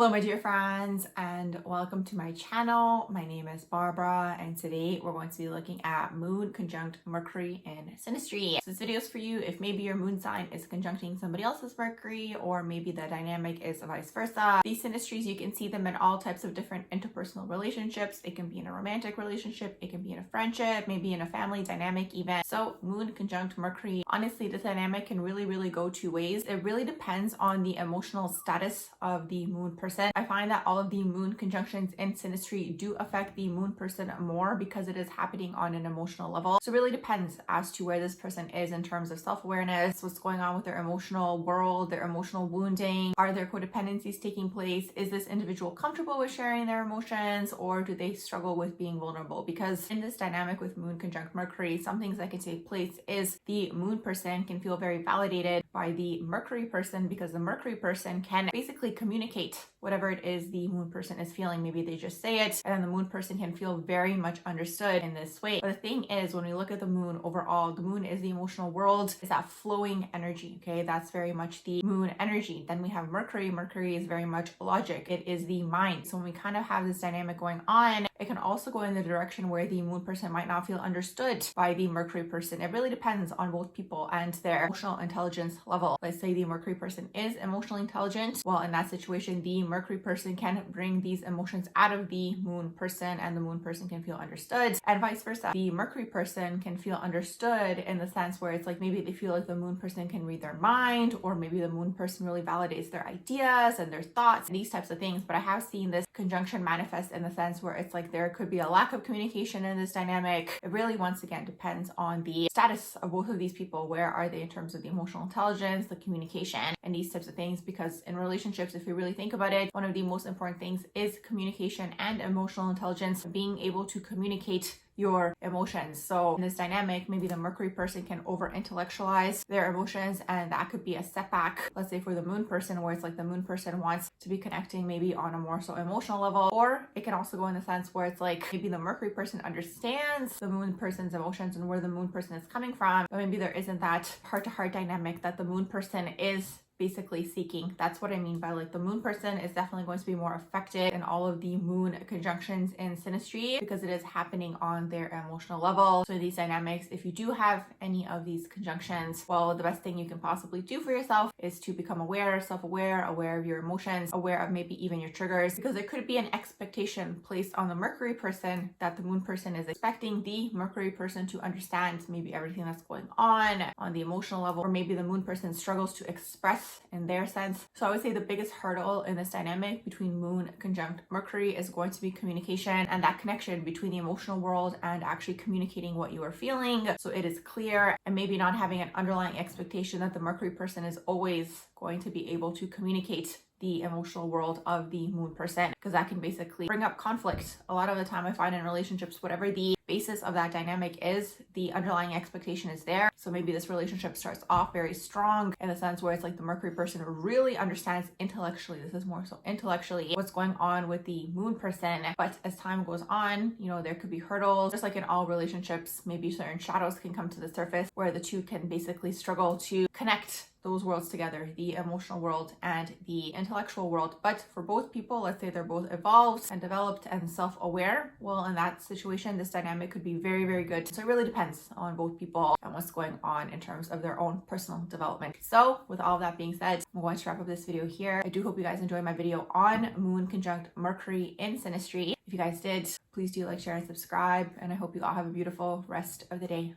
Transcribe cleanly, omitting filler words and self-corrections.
Hello my dear friends and welcome to my channel. My name is Barbara and today we're going to be looking at moon conjunct Mercury in Synastry. So this video is for you if maybe your moon sign is conjuncting somebody else's Mercury, or maybe the dynamic is vice versa. These synastries, you can see them in all types of different interpersonal relationships. It can be in a romantic relationship, it can be in a friendship, maybe in a family dynamic even. So moon conjunct Mercury, honestly this dynamic can really go two ways. It really depends on the emotional status of the moon person. I find that all of the moon conjunctions in synastry do affect the moon person more because it is happening on an emotional level. So it really depends as to where this person is in terms of self-awareness, what's going on with their emotional world, their emotional wounding. Are there codependencies taking place? Is this individual comfortable with sharing their emotions, or do they struggle with being vulnerable? Because in this dynamic with moon conjunct Mercury, some things that can take place is the moon person can feel very validated by the Mercury person, because the Mercury person can basically communicate whatever it is the moon person is feeling. Maybe they just say it and then the moon person can feel very much understood in this way. But the thing is, when we look at the moon overall, the moon is the emotional world. It's that flowing energy, okay? That's very much the moon energy. Then we have Mercury. Mercury is very much logic. It is the mind. So when we kind of have this dynamic going on, it can also go in the direction where the moon person might not feel understood by the Mercury person. It really depends on both people and their emotional intelligence level. Let's say the Mercury person is emotionally intelligent. Well, in that situation, the Mercury person can bring these emotions out of the moon person and the moon person can feel understood, and vice versa. The Mercury person can feel understood in the sense where it's like maybe they feel like the moon person can read their mind, or maybe the moon person really validates their ideas and their thoughts and these types of things. But I have seen this conjunction manifest in the sense where it's like there could be a lack of communication in this dynamic. It really once again depends on the status of both of these people. Where are they in terms of the emotional intelligence, the communication, and these types of things? Because in relationships, if you really think about it, one of the most important things is communication and emotional intelligence, being able to communicate your emotions. So in this dynamic, maybe the Mercury person can over intellectualize their emotions, and that could be a setback, let's say for the moon person, where it's like the moon person wants to be connecting maybe on a more so emotional level. Or it can also go in the sense where it's like maybe the Mercury person understands the moon person's emotions and where the moon person is coming from, but maybe there isn't that heart-to-heart dynamic that the moon person is basically seeking. That's what I mean by like the moon person is definitely going to be more affected in all of the moon conjunctions in synastry because it is happening on their emotional level. So these dynamics, if you do have any of these conjunctions, well, the best thing you can possibly do for yourself is to become aware, self-aware, aware of your emotions, aware of maybe even your triggers, because there could be an expectation placed on the Mercury person that the moon person is expecting the Mercury person to understand maybe everything that's going on the emotional level, or maybe the moon person struggles to express in their sense. So I would say the biggest hurdle in this dynamic between moon conjunct Mercury is going to be communication, and that connection between the emotional world and actually communicating what you are feeling so it is clear, and maybe not having an underlying expectation that the Mercury person is always going to be able to communicate the emotional world of the moon person, because that can basically bring up conflict. A lot of the time I find in relationships, whatever the basis of that dynamic is, the underlying expectation is there. So maybe this relationship starts off very strong in the sense where it's like the Mercury person really understands intellectually, this is more so intellectually, what's going on with the moon person. But as time goes on, you know, there could be hurdles. Just like in all relationships, maybe certain shadows can come to the surface where the two can basically struggle to connect those worlds together, the emotional world and the intellectual world. But for both people, let's say they're both evolved and developed and self-aware, well, in that situation, this dynamic could be very good. So it really depends on both people and what's going on in terms of their own personal development. So with all of that being said, I'm going to wrap up this video here. I do hope you guys enjoyed my video on moon conjunct Mercury in synastry. If you guys did, please do like, share, and subscribe. And I hope you all have a beautiful rest of the day.